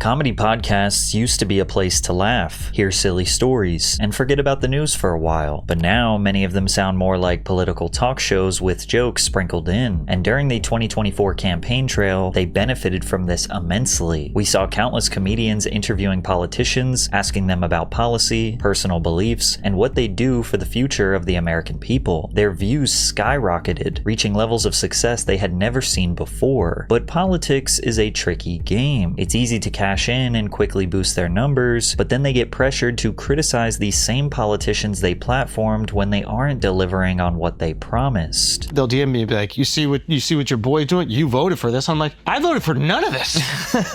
Comedy podcasts used to be a place to laugh, hear silly stories, and forget about the news for a while. But now, many of them sound more like political talk shows with jokes sprinkled in. And during the 2024 campaign trail, they benefited from this immensely. We saw countless comedians interviewing politicians, asking them about policy, personal beliefs, and what they do for the future of the American people. Their views skyrocketed, reaching levels of success they had never seen before. But politics is a tricky game. It's easy to cash in and quickly boost their numbers, but then they get pressured to criticize these same politicians they platformed when they aren't delivering on what they promised. They'll DM me and be like, you see what your boy's doing? You voted for this. I'm like, I voted for none of this.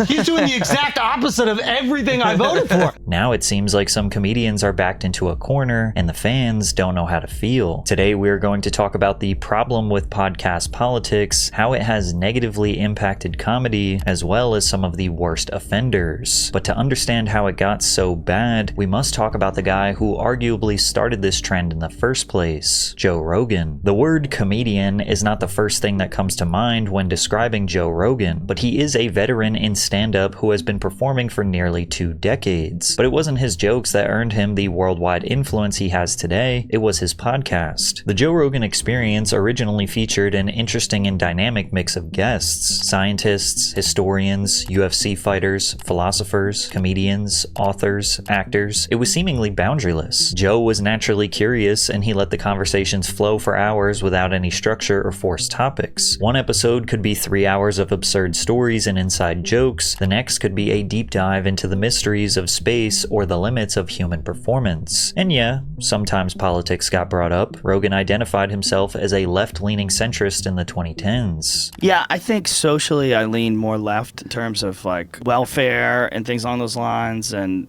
He's doing the exact opposite of everything I voted for. Now it seems like some comedians are backed into a corner and the fans don't know how to feel. Today we're going to talk about the problem with podcast politics, how it has negatively impacted comedy, as well as some of the worst offenders. But to understand how it got so bad, we must talk about the guy who arguably started this trend in the first place, Joe Rogan. The word comedian is not the first thing that comes to mind when describing Joe Rogan, but he is a veteran in stand-up who has been performing for nearly 2 decades. But it wasn't his jokes that earned him the worldwide influence he has today, it was his podcast. The Joe Rogan Experience originally featured an interesting and dynamic mix of guests: scientists, historians, UFC fighters, philosophers, comedians, authors, actors. It was seemingly boundaryless. Joe was naturally curious and he let the conversations flow for hours without any structure or forced topics. One episode could be 3 hours of absurd stories and inside jokes. The next could be a deep dive into the mysteries of space or the limits of human performance. And yeah, sometimes politics got brought up. Rogan identified himself as a left-leaning centrist in the 2010s. Yeah, I think socially I lean more left in terms of like welfare and things along those lines, and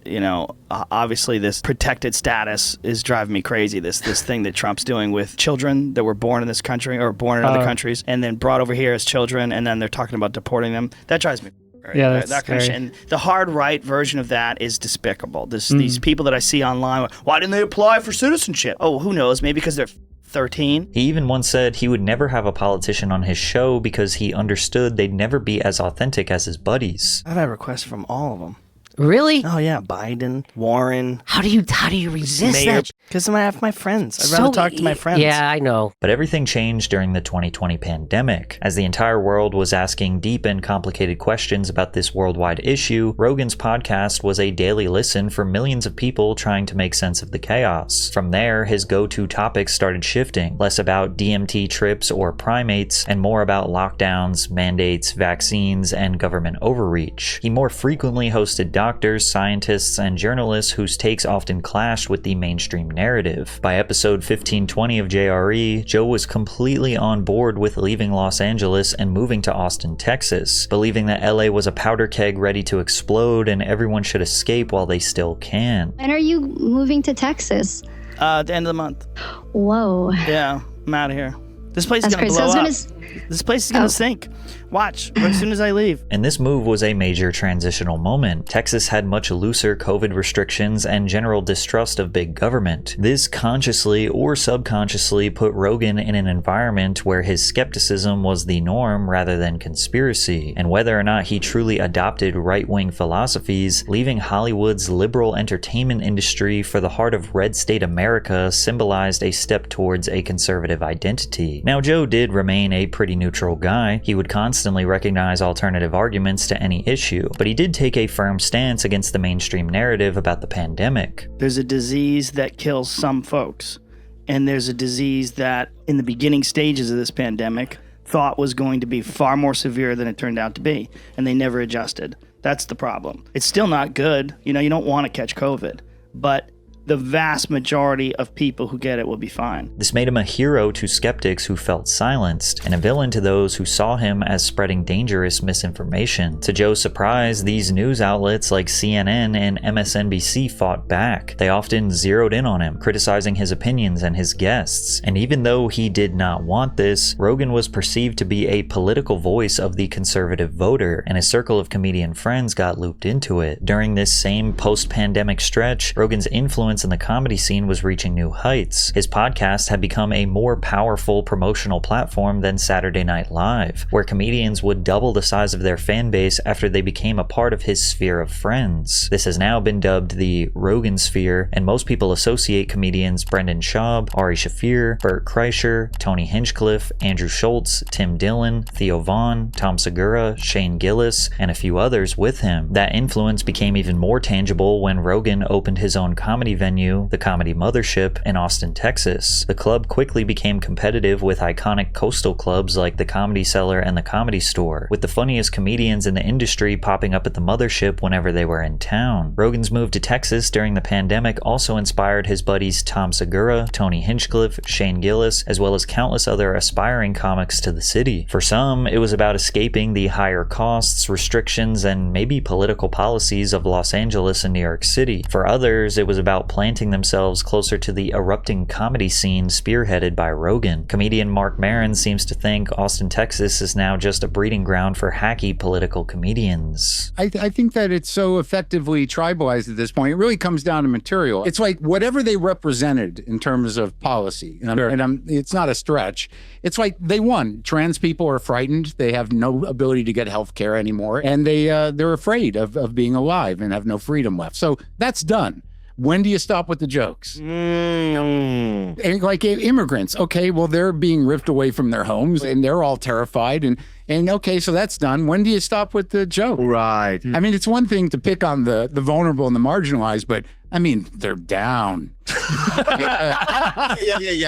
obviously this protected status is driving me crazy. This thing that Trump's doing with children that were born in this country or born in other countries and then brought over here as children, and then they're talking about deporting them. That drives me crazy. Yeah, that's that kind of shit. And the hard right version of that is despicable. These people that I see online, why didn't they apply for citizenship? Oh, who knows? Maybe because they're 13. He even once said he would never have a politician on his show because he understood they'd never be as authentic as his buddies. I've had requests from all of them. Really? Oh yeah, Biden, Warren. How do you resist that? Because I have my friends. I'd rather talk to my friends. Yeah, I know. But everything changed during the 2020 pandemic. As the entire world was asking deep and complicated questions about this worldwide issue, Rogan's podcast was a daily listen for millions of people trying to make sense of the chaos. From there, his go-to topics started shifting, less about DMT trips or primates, and more about lockdowns, mandates, vaccines, and government overreach. He more frequently hosted doctors, scientists, and journalists whose takes often clashed with the mainstream narrative. By episode 1520 of JRE, Joe was completely on board with leaving Los Angeles and moving to Austin, Texas, believing that LA was a powder keg ready to explode and everyone should escape while they still can. When are you moving to Texas? At the end of the month. Whoa. Yeah, I'm out of here. This place is That's gonna blow crazy. up. This place is gonna sink. Watch, as soon as I leave. And this move was a major transitional moment. Texas had much looser COVID restrictions and general distrust of big government. This consciously or subconsciously put Rogan in an environment where his skepticism was the norm rather than conspiracy. And whether or not he truly adopted right-wing philosophies, leaving Hollywood's liberal entertainment industry for the heart of red state America symbolized a step towards a conservative identity. Now, Joe did remain a pretty neutral guy. He would constantly recognize alternative arguments to any issue, but he did take a firm stance against the mainstream narrative about the pandemic. There's a disease that kills some folks, and there's a disease that, in the beginning stages of this pandemic, thought was going to be far more severe than it turned out to be, and they never adjusted. That's the problem. It's still not good. You don't want to catch COVID, but the vast majority of people who get it will be fine. This made him a hero to skeptics who felt silenced, and a villain to those who saw him as spreading dangerous misinformation. To Joe's surprise, these news outlets like CNN and MSNBC fought back. They often zeroed in on him, criticizing his opinions and his guests. And even though he did not want this, Rogan was perceived to be a political voice of the conservative voter, and his circle of comedian friends got looped into it. During this same post-pandemic stretch, Rogan's influence influence in the comedy scene was reaching new heights. His podcast had become a more powerful promotional platform than Saturday Night Live, where comedians would double the size of their fan base after they became a part of his sphere of friends. This has now been dubbed the Rogan sphere, and most people associate comedians Brendan Schaub, Ari Shaffir, Bert Kreischer, Tony Hinchcliffe, Andrew Schulz, Tim Dillon, Theo Vaughn, Tom Segura, Shane Gillis, and a few others with him. That influence became even more tangible when Rogan opened his own comedy venue, the Comedy Mothership, in Austin, Texas. The club quickly became competitive with iconic coastal clubs like the Comedy Cellar and the Comedy Store, with the funniest comedians in the industry popping up at the Mothership whenever they were in town. Rogan's move to Texas during the pandemic also inspired his buddies Tom Segura, Tony Hinchcliffe, Shane Gillis, as well as countless other aspiring comics to the city. For some, it was about escaping the higher costs, restrictions, and maybe political policies of Los Angeles and New York City. For others, it was about planting themselves closer to the erupting comedy scene spearheaded by Rogan. Comedian Mark Maron seems to think Austin, Texas is now just a breeding ground for hacky political comedians. I think that it's so effectively tribalized at this point. It really comes down to material. It's like whatever they represented in terms of policy, and it's not a stretch. It's like they won. Trans people are frightened. They have no ability to get health care anymore, and they're afraid of being alive and have no freedom left. So that's done. When do you stop with the jokes? And like immigrants, okay, well, they're being ripped away from their homes and they're all terrified. And okay, so that's done. When do you stop with the joke? Right. I mean, it's one thing to pick on the vulnerable and the marginalized, but I mean, they're down. Yeah.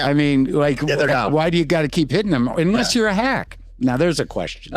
I mean, like, they're down. why do you got to keep hitting them? Unless you're a hack. Now there's a question.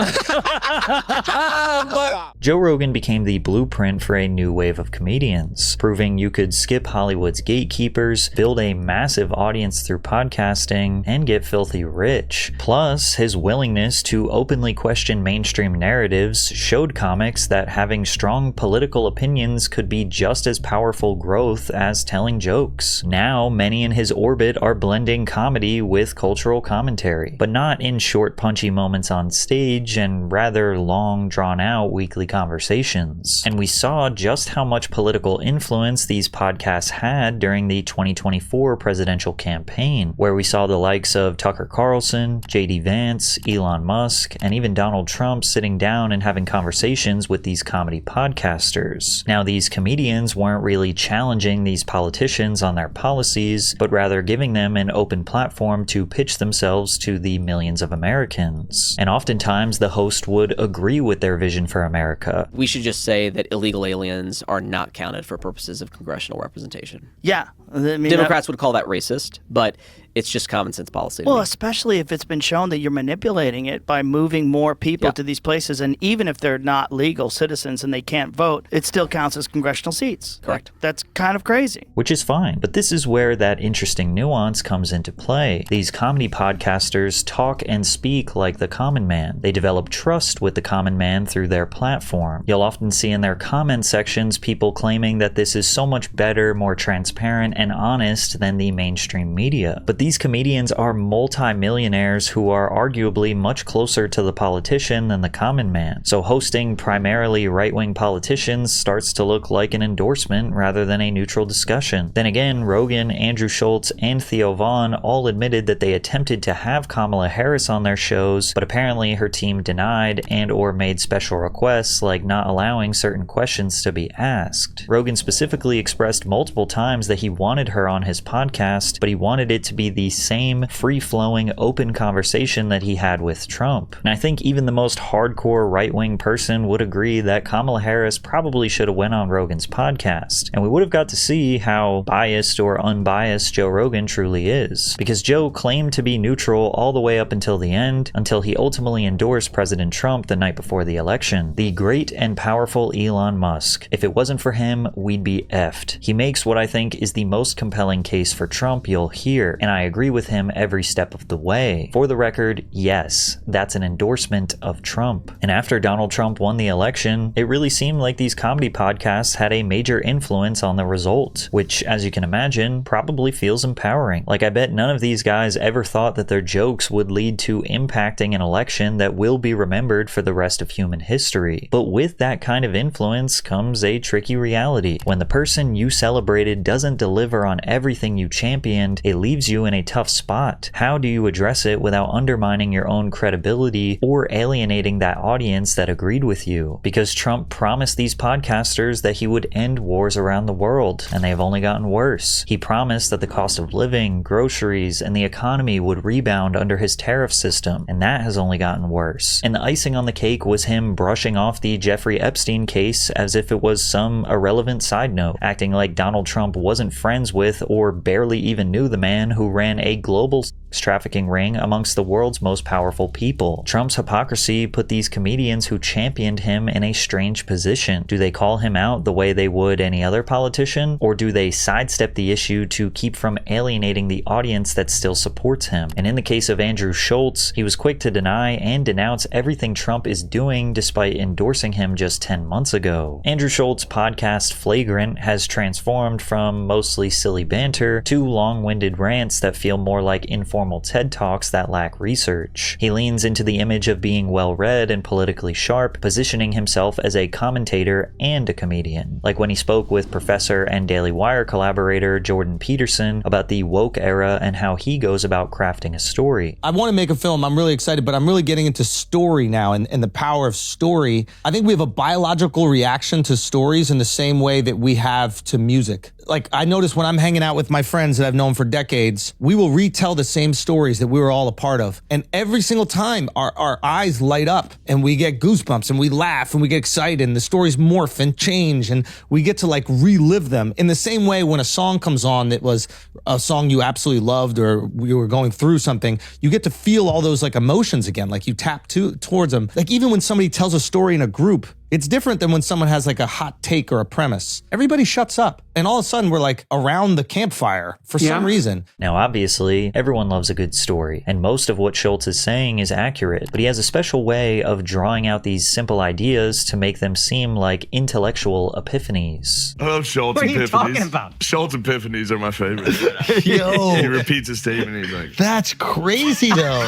Joe Rogan became the blueprint for a new wave of comedians, proving you could skip Hollywood's gatekeepers, build a massive audience through podcasting, and get filthy rich. Plus, his willingness to openly question mainstream narratives showed comics that having strong political opinions could be just as powerful growth as telling jokes. Now, many in his orbit are blending comedy with cultural commentary, but not in short, punchy moments on stage and rather long, drawn-out weekly conversations. And we saw just how much political influence these podcasts had during the 2024 presidential campaign, where we saw the likes of Tucker Carlson, J.D. Vance, Elon Musk, and even Donald Trump sitting down and having conversations with these comedy podcasters. Now, these comedians weren't really challenging these politicians on their policies, but rather giving them an open platform to pitch themselves to the millions of Americans. And oftentimes the host would agree with their vision for America. We should just say that illegal aliens are not counted for purposes of congressional representation. Yeah. I mean, Democrats would call that racist, but it's just common sense policy. Well, especially if it's been shown that you're manipulating it by moving more people to these places, and even if they're not legal citizens and they can't vote, it still counts as congressional seats. Correct. That's kind of crazy. Which is fine, but this is where that interesting nuance comes into play. These comedy podcasters talk and speak like the common man. They develop trust with the common man through their platform. You'll often see in their comment sections people claiming that this is so much better, more transparent, and honest than the mainstream media. But these comedians are multi-millionaires who are arguably much closer to the politician than the common man. So hosting primarily right-wing politicians starts to look like an endorsement rather than a neutral discussion. Then again, Rogan, Andrew Schulz, and Theo Vaughn all admitted that they attempted to have Kamala Harris on their shows, but apparently her team denied and or made special requests like not allowing certain questions to be asked. Rogan specifically expressed multiple times that he wanted her on his podcast, but he wanted it to be the same free-flowing, open conversation that he had with Trump. And I think even the most hardcore right-wing person would agree that Kamala Harris probably should have went on Rogan's podcast, and we would have got to see how biased or unbiased Joe Rogan truly is. Because Joe claimed to be neutral all the way up until the end, until he ultimately endorsed President Trump the night before the election. The great and powerful Elon Musk. If it wasn't for him, we'd be effed. He makes what I think is the most compelling case for Trump you'll hear, and I agree with him every step of the way. For the record, yes, that's an endorsement of Trump. And after Donald Trump won the election, it really seemed like these comedy podcasts had a major influence on the result, which, as you can imagine, probably feels empowering. Like, I bet none of these guys ever thought that their jokes would lead to impacting an election that will be remembered for the rest of human history. But with that kind of influence comes a tricky reality. When the person you celebrated doesn't deliver deliver on everything you championed, it leaves you in a tough spot. How do you address it without undermining your own credibility or alienating that audience that agreed with you? Because Trump promised these podcasters that he would end wars around the world, and they have only gotten worse. He promised that the cost of living, groceries, and the economy would rebound under his tariff system, and that has only gotten worse. And the icing on the cake was him brushing off the Jeffrey Epstein case as if it was some irrelevant side note, acting like Donald Trump wasn't friends with or barely even knew the man who ran a global sex trafficking ring amongst the world's most powerful people. Trump's hypocrisy put these comedians who championed him in a strange position. Do they call him out the way they would any other politician, or do they sidestep the issue to keep from alienating the audience that still supports him? And in the case of Andrew Schulz, he was quick to deny and denounce everything Trump is doing despite endorsing him just 10 months ago. Andrew Schultz's podcast Flagrant has transformed from mostly silly banter to long-winded rants that feel more like informal TED Talks that lack research. He leans into the image of being well-read and politically sharp, positioning himself as a commentator and a comedian. Like when he spoke with professor and Daily Wire collaborator Jordan Peterson about the woke era and how he goes about crafting a story. I want to make a film. I'm really excited, but I'm really getting into story now and the power of story. I think we have a biological reaction to stories in the same way that we have to music. Like, I notice when I'm hanging out with my friends that I've known for decades, we will retell the same stories that we were all a part of. And every single time our eyes light up and we get goosebumps and we laugh and we get excited and the stories morph and change and we get to like relive them. In the same way, when a song comes on that was a song you absolutely loved or you were going through something, you get to feel all those like emotions again, like you tap towards them. Like even when somebody tells a story in a group, it's different than when someone has like a hot take or a premise. Everybody shuts up. And all of a sudden we're like around the campfire for some reason. Now, obviously, everyone loves a good story, and most of what Schulz is saying is accurate, but he has a special way of drawing out these simple ideas to make them seem like intellectual epiphanies. I love Schulz What are epiphanies. you talking about? Schulz epiphanies are my favorite. Yo. He repeats a statement, he's like, That's crazy though.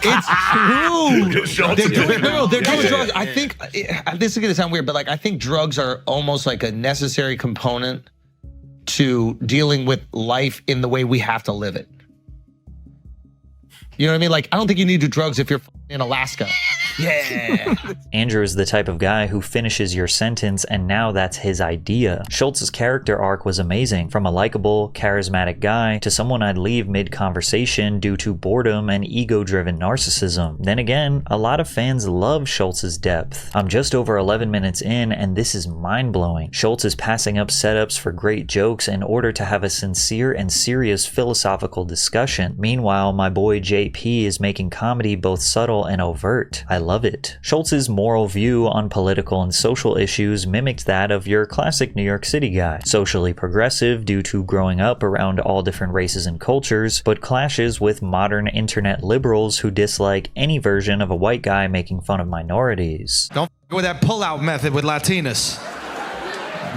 It's true. Schulz They're doing drugs. I think, this is going to sound weird, but like I think drugs are almost like a necessary component to dealing with life in the way we have to live it. You know what I mean? Like, I don't think you need to do drugs if you're in Alaska. Yeah. Andrew is the type of guy who finishes your sentence and now that's his idea. Schultz's character arc was amazing, from a likable, charismatic guy to someone I'd leave mid-conversation due to boredom and ego-driven narcissism. Then again, a lot of fans love Schultz's depth. I'm just over 11 minutes in and this is mind-blowing. Schulz is passing up setups for great jokes in order to have a sincere and serious philosophical discussion. Meanwhile, my boy JP is making comedy both subtle and overt. I love it. Schultz's moral view on political and social issues mimicked that of your classic New York City guy. Socially progressive due to growing up around all different races and cultures, but clashes with modern internet liberals who dislike any version of a white guy making fun of minorities. Don't go with that pull-out method with Latinas.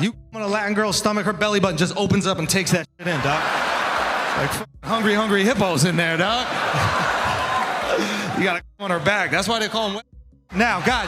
You on a Latin girl's stomach, her belly button just opens up and takes that shit in, dog. Like hungry hippos in there, dog. You gotta on her back. That's why they call them. Now, guys.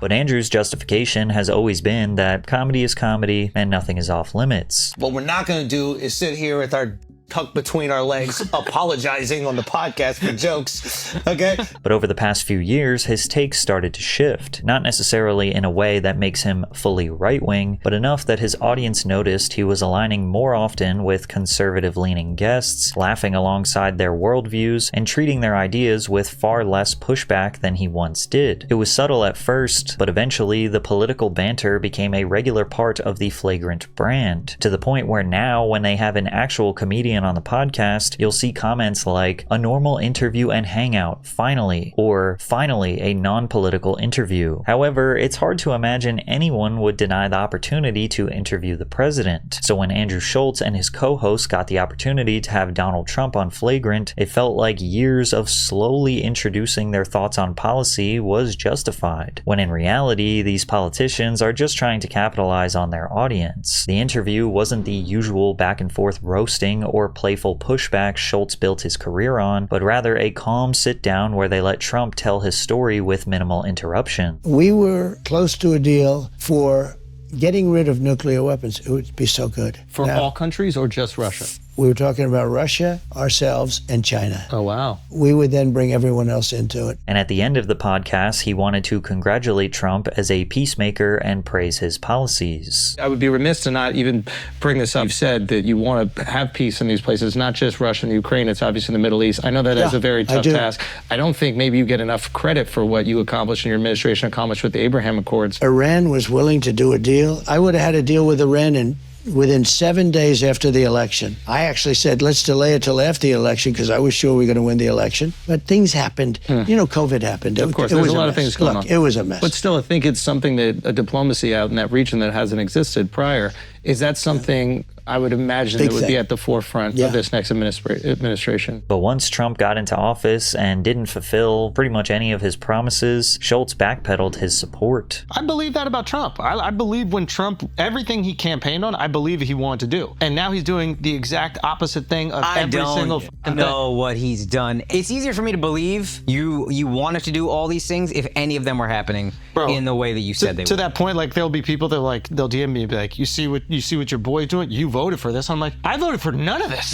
But Andrew's justification has always been that comedy is comedy and nothing is off limits. What we're not going to do is sit here with our tucked between our legs, apologizing on the podcast for jokes, okay? But over the past few years, his takes started to shift, not necessarily in a way that makes him fully right-wing, but enough that his audience noticed he was aligning more often with conservative-leaning guests, laughing alongside their worldviews, and treating their ideas with far less pushback than he once did. It was subtle at first, but eventually the political banter became a regular part of the Flagrant brand, to the point where now, when they have an actual comedian on the podcast, you'll see comments like, "A normal interview and hangout, finally," or "Finally, a non-political interview." However, it's hard to imagine anyone would deny the opportunity to interview the president. So when Andrew Schulz and his co-hosts got the opportunity to have Donald Trump on Flagrant, it felt like years of slowly introducing their thoughts on policy was justified, when in reality, these politicians are just trying to capitalize on their audience. The interview wasn't the usual back and forth roasting or playful pushback Schulz built his career on, but rather a calm sit down where they let Trump tell his story with minimal interruption. We were close to a deal for getting rid of nuclear weapons, it would be so good. For all countries or just Russia? We were talking about Russia, ourselves, and China. Oh, wow. We would then bring everyone else into it. And at the end of the podcast, he wanted to congratulate Trump as a peacemaker and praise his policies. I would be remiss to not even bring this up. You've said that you want to have peace in these places, not just Russia and Ukraine, it's obviously the Middle East. I know that is a very tough task. I don't think maybe you get enough credit for what you accomplished and your administration accomplished with the Abraham Accords. Iran was willing to do a deal. I would have had a deal with Iran and within 7 days after the election. I actually said, let's delay it till after the election because I was sure we were going to win the election. But things happened. You know, COVID happened. Of course, there's a lot of things going on. It was a mess. But still, I think it's something that a diplomacy out in that region that hasn't existed prior. Is that something I would imagine that would be at the forefront of this next administration? But once Trump got into office and didn't fulfill pretty much any of his promises, Schulz backpedaled his support. I believe that about Trump. I believe when Trump, everything he campaigned on, I believe he wanted to do. And now he's doing the exact opposite thing of every single thing. Know what he's done. It's easier for me to believe you wanted to do all these things if any of them were happening in the way that you said they would. To that point, like there'll be people that like they'll DM me and be like, you see what your boy's doing? You voted for this. I'm like, I voted for none of this.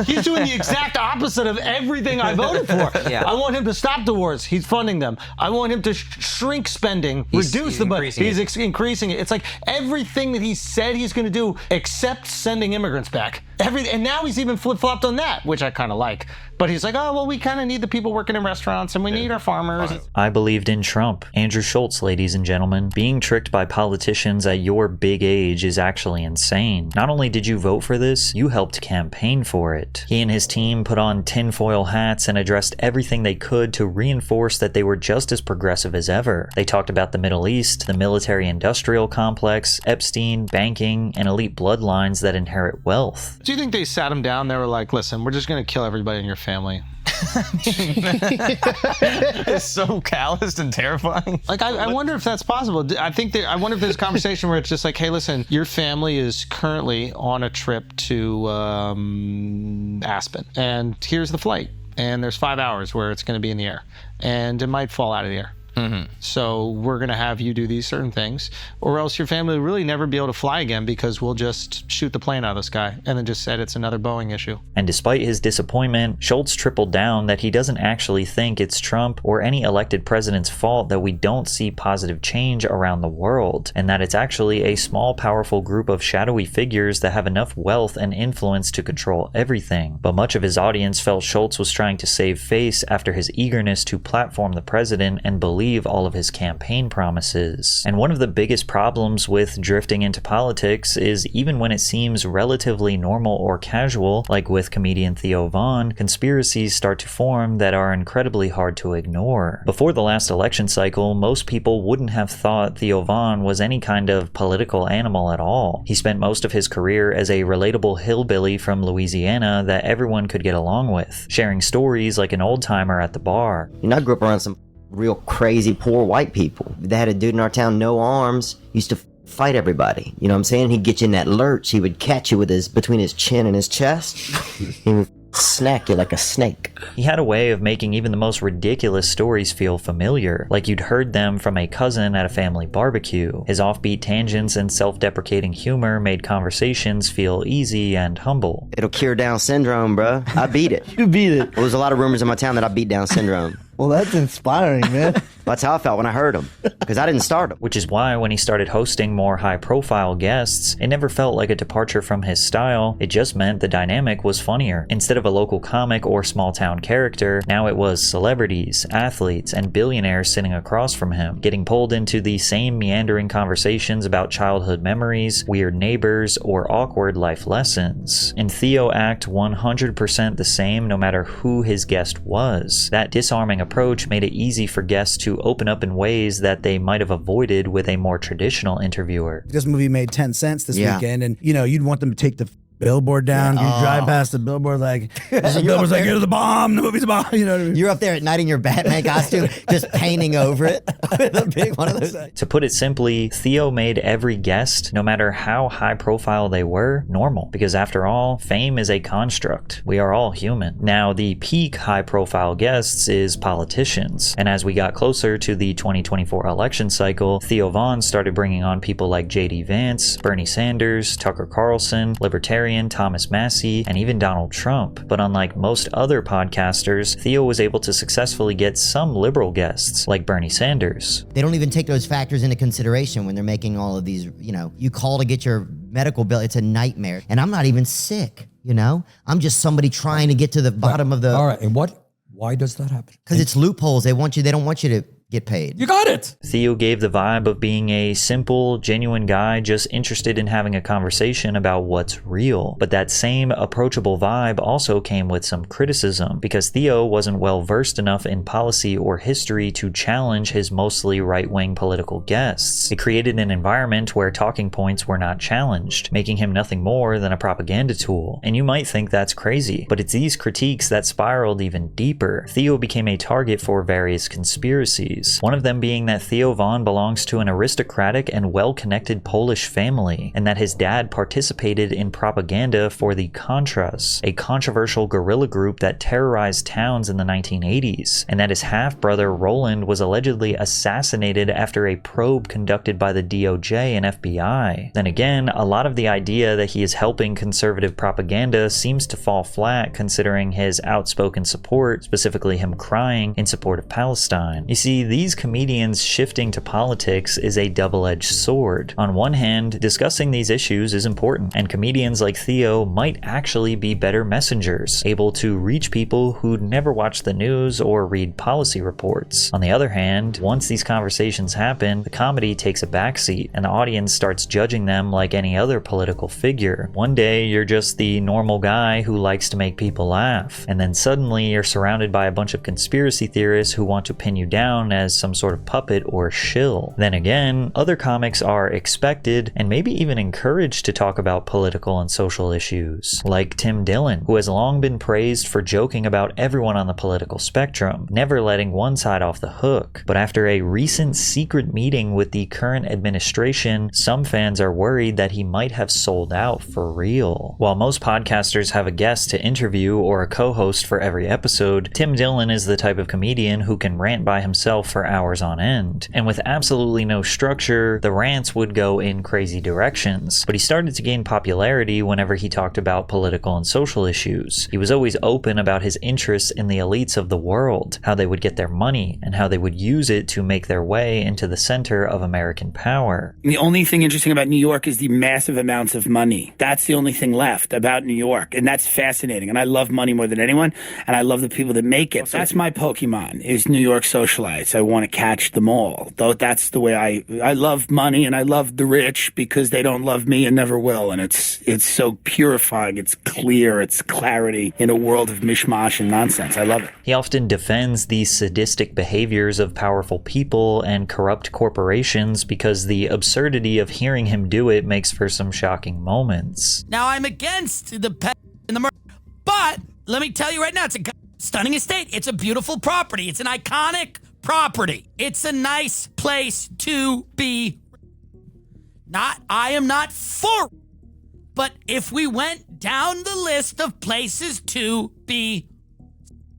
He's doing the exact opposite of everything I voted for. I want him to stop the wars. He's funding them. I want him to shrink spending, reduce the budget. He's increasing it. It's like everything that he said he's going to do except sending immigrants back. And now he's even flip-flopped on that, which I kind of like. But he's like, oh, well, we kind of need the people working in restaurants and we need our farmers. I believed in Trump. Andrew Schulz, ladies and gentlemen. Being tricked by politicians at your big age is actually insane. Not only did you vote for this, you helped campaign for it. He and his team put on tinfoil hats and addressed everything they could to reinforce that they were just as progressive as ever. They talked about the Middle East, the military-industrial complex, Epstein, banking, and elite bloodlines that inherit wealth. Do you think they sat him down? They were like, listen, we're just going to kill everybody in your family. It's so calloused and terrifying. Like, I wonder if that's possible. I wonder if there's a conversation where it's just like, hey, listen, your family is currently on a trip to Aspen, and here's the flight. And there's 5 hours where it's going to be in the air, and it might fall out of the air. So we're going to have you do these certain things, or else your family will really never be able to fly again because we'll just shoot the plane out of the sky and then just said it's another Boeing issue. And despite his disappointment, Schulz tripled down that he doesn't actually think it's Trump or any elected president's fault that we don't see positive change around the world, and that it's actually a small, powerful group of shadowy figures that have enough wealth and influence to control everything. But much of his audience felt Schulz was trying to save face after his eagerness to platform the president and believe all of his campaign promises. And one of the biggest problems with drifting into politics is even when it seems relatively normal or casual, like with comedian Theo, conspiracies start to form that are incredibly hard to ignore. Before the last election cycle, most people wouldn't have thought Theo was any kind of political animal at all. He spent most of his career as a relatable hillbilly from Louisiana that everyone could get along with, sharing stories like an old-timer at the bar. You know, I grew up around some real crazy poor white people. They had a dude in our town, no arms, used to fight everybody. You know what I'm saying? He'd get you in that lurch. He would catch you with between his chin and his chest. He would snack you like a snake. He had a way of making even the most ridiculous stories feel familiar, like you'd heard them from a cousin at a family barbecue. His offbeat tangents and self-deprecating humor made conversations feel easy and humble. It'll cure Down syndrome, bruh. I beat it. You beat it. There was a lot of rumors in my town that I beat Down syndrome. Well, that's inspiring, man. That's how I felt when I heard him, because I didn't start him. Which is why when he started hosting more high-profile guests, it never felt like a departure from his style. It just meant the dynamic was funnier. Instead of a local comic or small-town character, now it was celebrities, athletes, and billionaires sitting across from him, getting pulled into the same meandering conversations about childhood memories, weird neighbors, or awkward life lessons. And Theo act 100% the same no matter who his guest was. That disarming approach made it easy for guests to open up in ways that they might have avoided with a more traditional interviewer. This movie made 10 cents this weekend, and you know, you'd want them to take the billboard down. You drive past the billboard like, the billboard's like, here's the bomb, the movie's a bomb. You know what I mean? You're up there at night in your Batman costume, just painting over it with a big one of those. To put it simply, Theo made every guest, no matter how high profile they were, normal. Because after all, fame is a construct. We are all human. Now, the peak high profile guests is politicians. And as we got closer to the 2024 election cycle, Theo Von started bringing on people like J.D. Vance, Bernie Sanders, Tucker Carlson, Libertarian Thomas Massie, and even Donald Trump. But unlike most other podcasters, Theo was able to successfully get some liberal guests, like Bernie Sanders. They don't even take those factors into consideration when they're making all of these, you call to get your medical bill. It's a nightmare. And I'm not even sick, I'm just somebody trying to get to the bottom of the... All right, and why does that happen? Because it's loopholes. They don't want you to get paid. You got it. Theo gave the vibe of being a simple, genuine guy just interested in having a conversation about what's real. But that same approachable vibe also came with some criticism, because Theo wasn't well versed enough in policy or history to challenge his mostly right-wing political guests. It created an environment where talking points were not challenged, making him nothing more than a propaganda tool. And you might think that's crazy, but it's these critiques that spiraled even deeper. Theo became a target for various conspiracies. One of them being that Theo Von belongs to an aristocratic and well-connected Polish family, and that his dad participated in propaganda for the Contras, a controversial guerrilla group that terrorized towns in the 1980s, and that his half-brother Roland was allegedly assassinated after a probe conducted by the DOJ and FBI. Then again, a lot of the idea that he is helping conservative propaganda seems to fall flat considering his outspoken support, specifically him crying in support of Palestine. You see, these comedians shifting to politics is a double-edged sword. On one hand, discussing these issues is important, and comedians like Theo might actually be better messengers, able to reach people who'd never watch the news or read policy reports. On the other hand, once these conversations happen, the comedy takes a backseat, and the audience starts judging them like any other political figure. One day, you're just the normal guy who likes to make people laugh, and then suddenly you're surrounded by a bunch of conspiracy theorists who want to pin you down as some sort of puppet or shill. Then again, other comics are expected and maybe even encouraged to talk about political and social issues, like Tim Dillon, who has long been praised for joking about everyone on the political spectrum, never letting one side off the hook. But after a recent secret meeting with the current administration, some fans are worried that he might have sold out for real. While most podcasters have a guest to interview or a co-host for every episode, Tim Dillon is the type of comedian who can rant by himself for hours on end. And with absolutely no structure, the rants would go in crazy directions. But he started to gain popularity whenever he talked about political and social issues. He was always open about his interests in the elites of the world, how they would get their money, and how they would use it to make their way into the center of American power. The only thing interesting about New York is the massive amounts of money. That's the only thing left about New York, and that's fascinating. And I love money more than anyone, and I love the people that make it. That's my Pokemon, is New York socialites. I want to catch them all. Though that's the way I love money, and I love the rich because they don't love me and never will. And it's so purifying. It's clear. It's clarity in a world of mishmash and nonsense. I love it. He often defends the sadistic behaviors of powerful people and corrupt corporations because the absurdity of hearing him do it makes for some shocking moments. Now, I'm against the pet and the murder, but let me tell you right now, it's a stunning estate. It's a beautiful property. It's an iconic property. It's a nice place to be. I am not for, but if we went down the list of places to be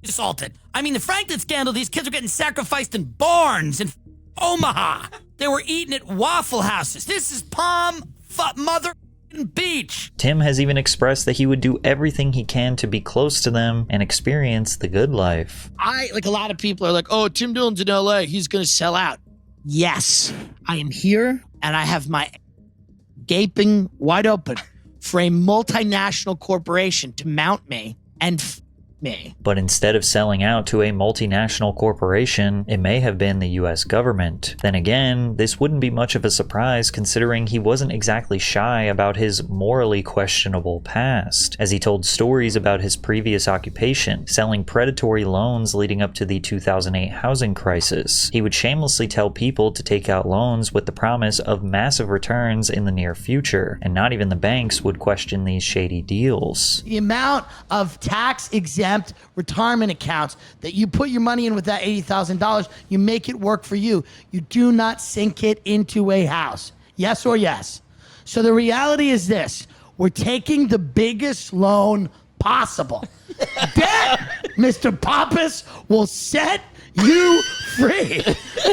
assaulted. I mean, the Franklin scandal, these kids are getting sacrificed in barns in Omaha. They were eating at Waffle Houses. This is Mother Beach. Tim has even expressed that he would do everything he can to be close to them and experience the good life. Like a lot of people are like, oh, Tim Dillon's in LA, he's going to sell out. Yes, I am here and I have my gaping wide open for a multinational corporation to mount me and me. But instead of selling out to a multinational corporation, it may have been the US government. Then again, this wouldn't be much of a surprise considering he wasn't exactly shy about his morally questionable past, as he told stories about his previous occupation, selling predatory loans leading up to the 2008 housing crisis. He would shamelessly tell people to take out loans with the promise of massive returns in the near future, and not even the banks would question these shady deals. The amount of tax-exempt retirement accounts that you put your money in with that $80,000, you make it work for you. You do not sink it into a house. Yes or yes? So the reality is this. We're taking the biggest loan possible. Debt, Mr. Pappas, will set you free.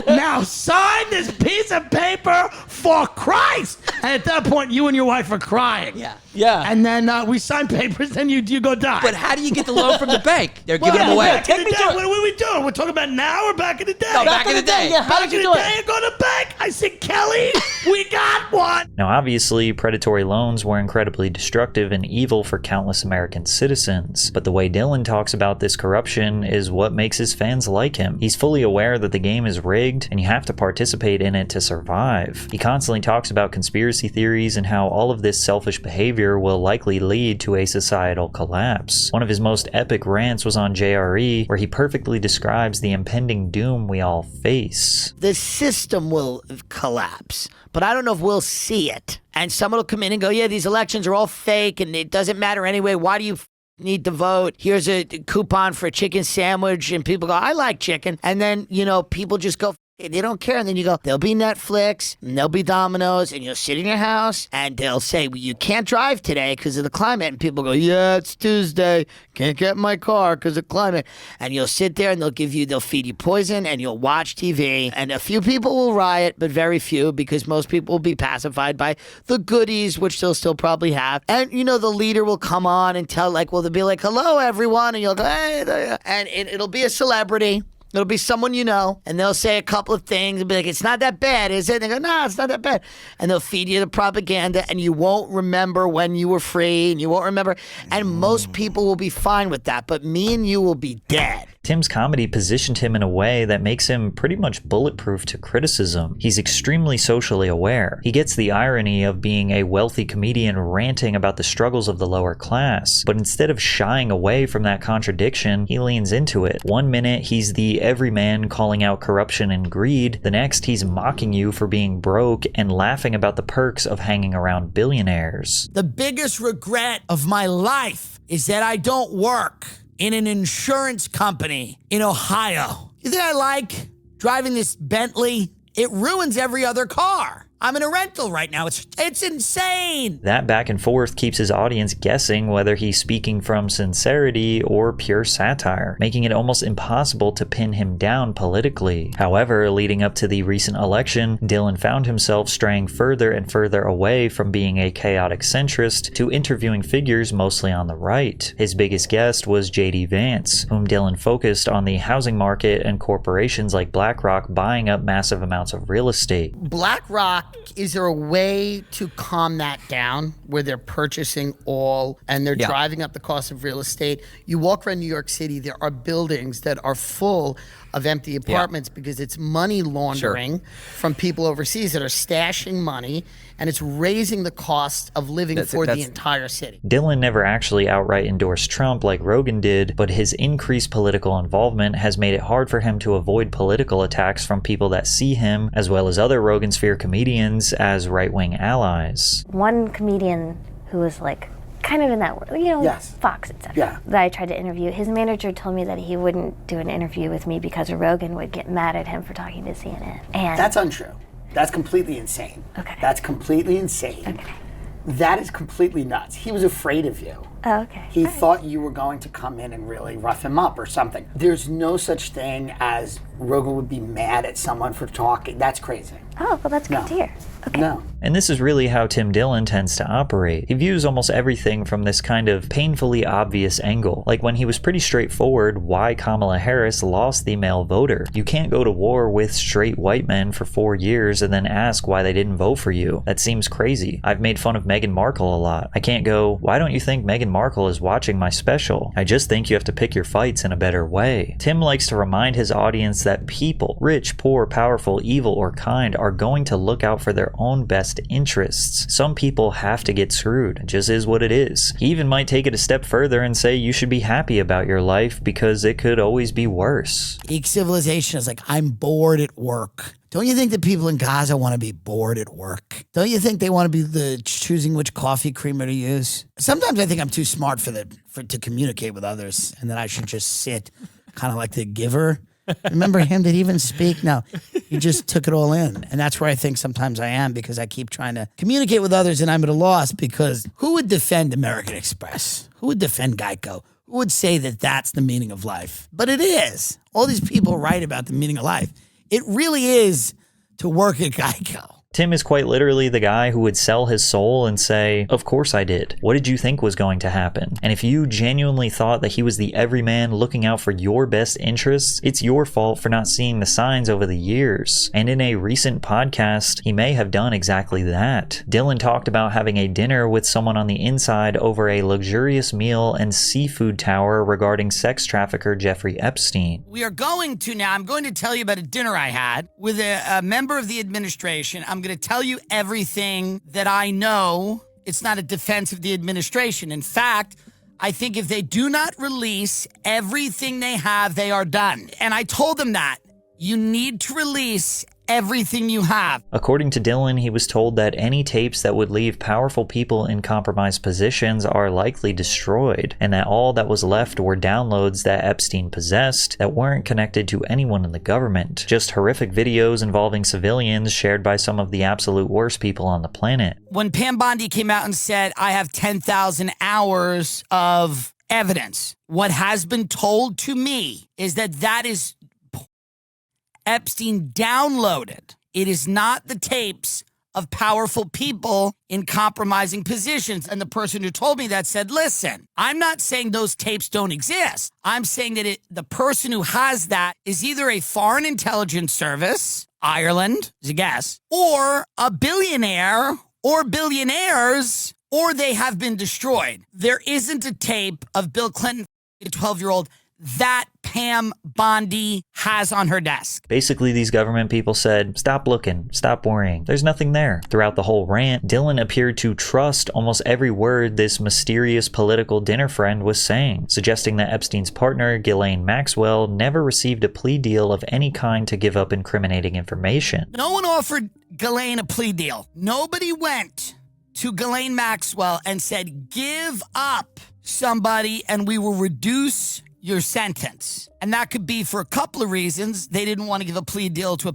Now sign this piece of paper for Christ. And at that point, you and your wife are crying. Yeah. And then we sign papers, then you go die. But how do you get the loan from the bank? They're giving them away. Take me through it. What are we doing? We're talking about now or back in the day? No, back in the day. Yeah, back in the day, you go to the bank. I said, Kelly, we got one. Now obviously, predatory loans were incredibly destructive and evil for countless American citizens, but the way Dillon talks about this corruption is what makes his fans like him. He's fully aware that the game is rigged and you have to participate in it to survive. He constantly talks about conspiracy theories and how all of this selfish behavior will likely lead to a societal collapse. One of his most epic rants was on JRE, where he perfectly describes the impending doom we all face. The system will collapse, but I don't know if we'll see it. And someone will come in and go, yeah, these elections are all fake and it doesn't matter anyway. Why do you need to vote? Here's a coupon for a chicken sandwich. And people go, I like chicken. And then, people just go, they don't care. And then you go, there'll be Netflix, and there'll be Domino's, and you'll sit in your house, and they'll say, well, you can't drive today because of the climate. And people go, yeah, it's Tuesday. Can't get in my car because of climate. And you'll sit there, and they'll feed you poison, and you'll watch TV. And a few people will riot, but very few, because most people will be pacified by the goodies, which they'll still probably have. And, the leader will come on and tell, they'll be like, hello, everyone. And you'll go, hey, there. And it'll be a celebrity. It'll be someone you know, and they'll say a couple of things and be like, it's not that bad, is it? And they go, no, it's not that bad. And they'll feed you the propaganda, and you won't remember when you were free, and you won't remember. And most people will be fine with that, but me and you will be dead. Tim's comedy positioned him in a way that makes him pretty much bulletproof to criticism. He's extremely socially aware. He gets the irony of being a wealthy comedian ranting about the struggles of the lower class, but instead of shying away from that contradiction, he leans into it. One minute, he's the everyman calling out corruption and greed. The next, he's mocking you for being broke and laughing about the perks of hanging around billionaires. The biggest regret of my life is that I don't work in an insurance company in Ohio. You think I like driving this Bentley? It ruins every other car. I'm in a rental right now. It's insane. That back and forth keeps his audience guessing whether he's speaking from sincerity or pure satire, making it almost impossible to pin him down politically. However, leading up to the recent election, Dillon found himself straying further and further away from being a chaotic centrist to interviewing figures mostly on the right. His biggest guest was J.D. Vance, whom Dillon focused on the housing market and corporations like BlackRock buying up massive amounts of real estate. BlackRock, is there a way to calm that down where they're purchasing all and they're driving up the cost of real estate? You walk around New York City, there are buildings that are full of empty apartments because it's money laundering from people overseas that are stashing money, and it's raising the cost of living for the entire city. Dillon never actually outright endorsed Trump like Rogan did, but his increased political involvement has made it hard for him to avoid political attacks from people that see him, as well as other Rogan sphere comedians, as right-wing allies. One comedian who was kind of in that, Fox, etc. That I tried to interview. His manager told me that he wouldn't do an interview with me because Rogan would get mad at him for talking to CNN. And that's untrue. That's completely insane. Okay. That's completely insane. Okay. That is completely nuts. He was afraid of you. Oh, okay. He thought you were going to come in and really rough him up or something. There's no such thing as Rogan would be mad at someone for talking. That's crazy. Oh, well, that's good to hear. No. And this is really how Tim Dillon tends to operate. He views almost everything from this kind of painfully obvious angle, like when he was pretty straightforward why Kamala Harris lost the male voter. You can't go to war with straight white men for 4 years and then ask why they didn't vote for you. That seems crazy. I've made fun of Meghan Markle a lot. I can't go, why don't you think Meghan Markle is watching my special? I just think you have to pick your fights in a better way. Tim likes to remind his audience that people, rich, poor, powerful, evil, or kind, are going to look out for their own best interests. Some people have to get screwed. It just is what it is. He even might take it a step further and say you should be happy about your life because it could always be worse. Geek civilization is like, I'm bored at work. Don't you think that people in Gaza want to be bored at work? Don't you think they want to be choosing which coffee creamer to use? Sometimes I think I'm too smart to communicate with others, and that I should just sit kind of like the giver. Remember him? Did he even speak? No, he just took it all in. And that's where I think sometimes I am, because I keep trying to communicate with others and I'm at a loss, because who would defend American Express? Who would defend Geico? Who would say that that's the meaning of life? But it is. All these people write about the meaning of life. It really is to work at Geico. Tim is quite literally the guy who would sell his soul and say, of course I did. What did you think was going to happen? And if you genuinely thought that he was the everyman looking out for your best interests, it's your fault for not seeing the signs over the years. And in a recent podcast, he may have done exactly that. Dillon talked about having a dinner with someone on the inside over a luxurious meal and seafood tower regarding sex trafficker Jeffrey Epstein. I'm going to tell you about a dinner I had with a member of the administration. I'm going to tell you everything that I know. It's not a defense of the administration. In fact, I think if they do not release everything they have, they are done. And I told them that. You need to release everything you have. According to Dillon, he was told that any tapes that would leave powerful people in compromised positions are likely destroyed, and that all that was left were downloads that Epstein possessed that weren't connected to anyone in the government. Just horrific videos involving civilians shared by some of the absolute worst people on the planet. When Pam Bondi came out and said, I have 10,000 hours of evidence, what has been told to me is that is Epstein downloaded. It is not the tapes of powerful people in compromising positions. And the person who told me that said, listen, I'm not saying those tapes don't exist. I'm saying that the person who has that is either a foreign intelligence service, Ireland is a guess, or a billionaire or billionaires, or they have been destroyed. There isn't a tape of Bill Clinton, a 12-year-old, that Pam Bondi has on her desk. Basically, these government people said, stop looking, stop worrying. There's nothing there. Throughout the whole rant, Dillon appeared to trust almost every word this mysterious political dinner friend was saying, suggesting that Epstein's partner, Ghislaine Maxwell, never received a plea deal of any kind to give up incriminating information. No one offered Ghislaine a plea deal. Nobody went to Ghislaine Maxwell and said, give up somebody and we will reduce your sentence. And that could be for a couple of reasons. They didn't want to give a plea deal to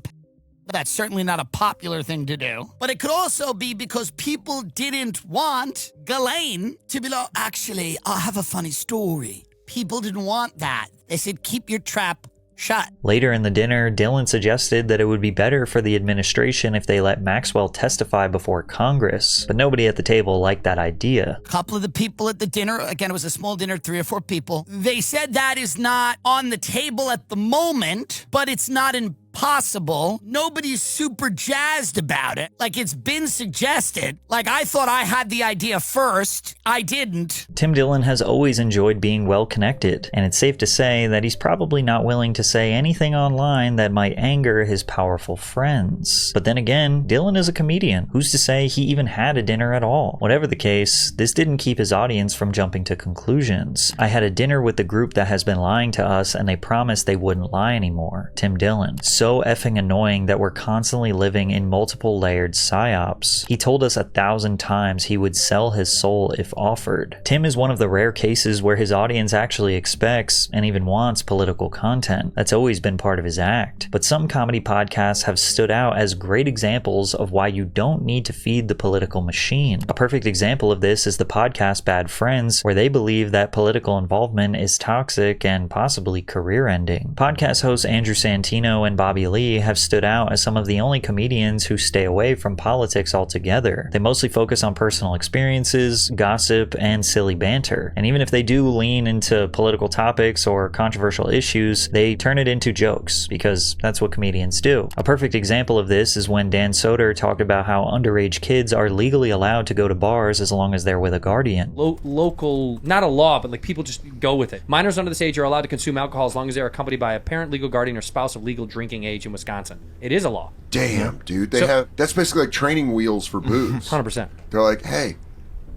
that's certainly not a popular thing to do. But it could also be because people didn't want Ghislaine to be like, actually, I have a funny story. People didn't want that. They said, keep your trap shut. Later in the dinner, Dillon suggested that it would be better for the administration if they let Maxwell testify before Congress, but nobody at the table liked that idea. A couple of the people at the dinner, again, it was a small dinner, 3 or 4 people, they said that is not on the table at the moment, but it's not impossible. Nobody's super jazzed about it. Like, it's been suggested. Like, I thought I had the idea first. I didn't. Tim Dillon has always enjoyed being well connected, and it's safe to say that he's probably not willing to say anything online that might anger his powerful friends. But then again, Dillon is a comedian. Who's to say he even had a dinner at all? Whatever the case, this didn't keep his audience from jumping to conclusions. I had a dinner with the group that has been lying to us, and they promised they wouldn't lie anymore. Tim Dillon. So effing annoying that we're constantly living in multiple layered psyops. He told us 1,000 times he would sell his soul if offered. Tim is one of the rare cases where his audience actually expects and even wants political content. That's always been part of his act. But some comedy podcasts have stood out as great examples of why you don't need to feed the political machine. A perfect example of this is the podcast Bad Friends, where they believe that political involvement is toxic and possibly career-ending. Podcast hosts Andrew Santino and Bob Bobby Lee have stood out as some of the only comedians who stay away from politics altogether. They mostly focus on personal experiences, gossip, and silly banter. And even if they do lean into political topics or controversial issues, they turn it into jokes, because that's what comedians do. A perfect example of this is when Dan Soder talked about how underage kids are legally allowed to go to bars as long as they're with a guardian. Local, not a law, but like people just go with it. Minors under this age are allowed to consume alcohol as long as they're accompanied by a parent, legal guardian, or spouse of legal drinking age in Wisconsin. It is a law. Damn, dude. That's basically like training wheels for booze. 100%. They're like, hey,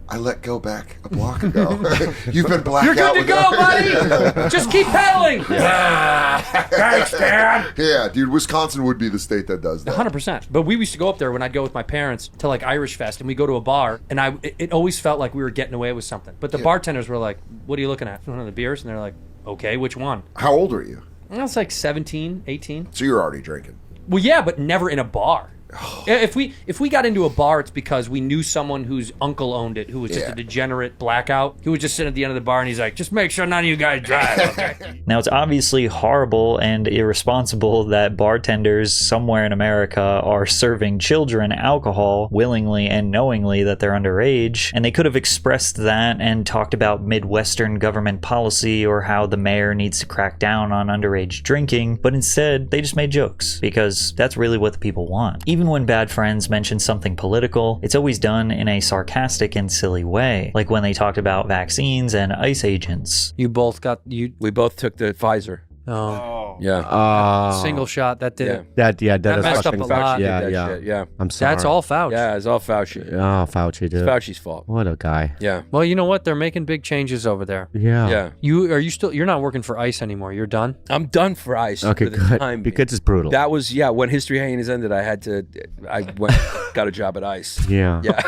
I let go back a block ago. You've been blacked You're out. good to go, buddy! Just keep pedaling! Thanks, Dad! Yeah, dude, Wisconsin would be the state that does that. 100%. But we used to go up there when I'd go with my parents to like Irish Fest, and we go to a bar, and it always felt like we were getting away with something. But the bartenders were like, what are you looking at? One of the beers? And they're like, okay, which one? How old are you? I was like 17, 18. So you're already drinking. Well, yeah, but never in a bar. If we got into a bar, it's because we knew someone whose uncle owned it, who was just a degenerate blackout. He would just sit at the end of the bar and he's like, just make sure none of you guys drive, okay? Now, it's obviously horrible and irresponsible that bartenders somewhere in America are serving children alcohol willingly and knowingly that they're underage, and they could have expressed that and talked about Midwestern government policy or how the mayor needs to crack down on underage drinking, but instead they just made jokes, because that's really what the people want. Even when bad friends mention something political, it's always done in a sarcastic and silly way, like when they talked about vaccines and ICE agents. We both took the Pfizer. Yeah. Single shot, that did it. That messed is up a lot. Yeah. I'm sorry. That's all Fauci. Yeah, it's all Fauci. Oh, Fauci, dude. It's Fauci's fault. What a guy. Yeah. Well, you know what? They're making big changes over there. Yeah. You're not working for ICE anymore. You're done? I'm done for ICE. Okay, for the good. time Because it's brutal. That was, when History Hyenas ended, I got a job at ICE. Yeah. Yeah.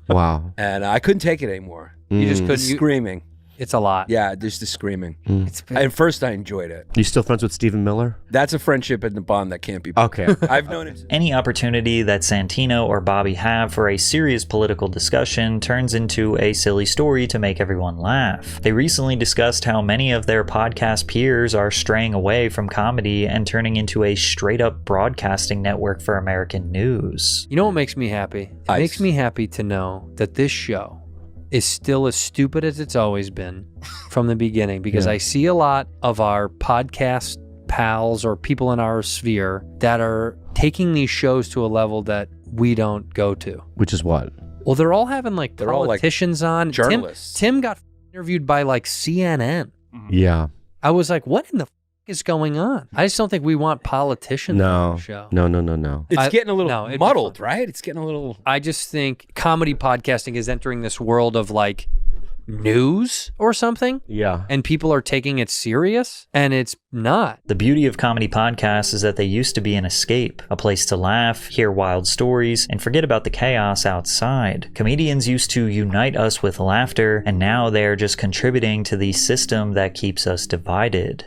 Wow. And I couldn't take it anymore. You just couldn't. Screaming. It's a lot. Yeah, just the screaming. At first, I enjoyed it. You still friends with Stephen Miller? That's a friendship and a bond that can't be broken. Okay. I've known him. Any opportunity that Santino or Bobby have for a serious political discussion turns into a silly story to make everyone laugh. They recently discussed how many of their podcast peers are straying away from comedy and turning into a straight-up broadcasting network for American news. You know what makes me happy? It makes me happy to know that this show is still as stupid as it's always been from the beginning, because I see a lot of our podcast pals or people in our sphere that are taking these shows to a level that we don't go to. Which is what? Well, they're all having like They're all, like, politicians on. journalists. Tim got interviewed by like CNN. Yeah. I was like, what in the is going on? I just don't think we want politicians on the show. No. It's getting a little muddled, right? It's getting a little... I just think comedy podcasting is entering this world of like news or something. Yeah. And people are taking it serious, and it's not. The beauty of comedy podcasts is that they used to be an escape, a place to laugh, hear wild stories, and forget about the chaos outside. Comedians used to unite us with laughter, and now they are just contributing to the system that keeps us divided.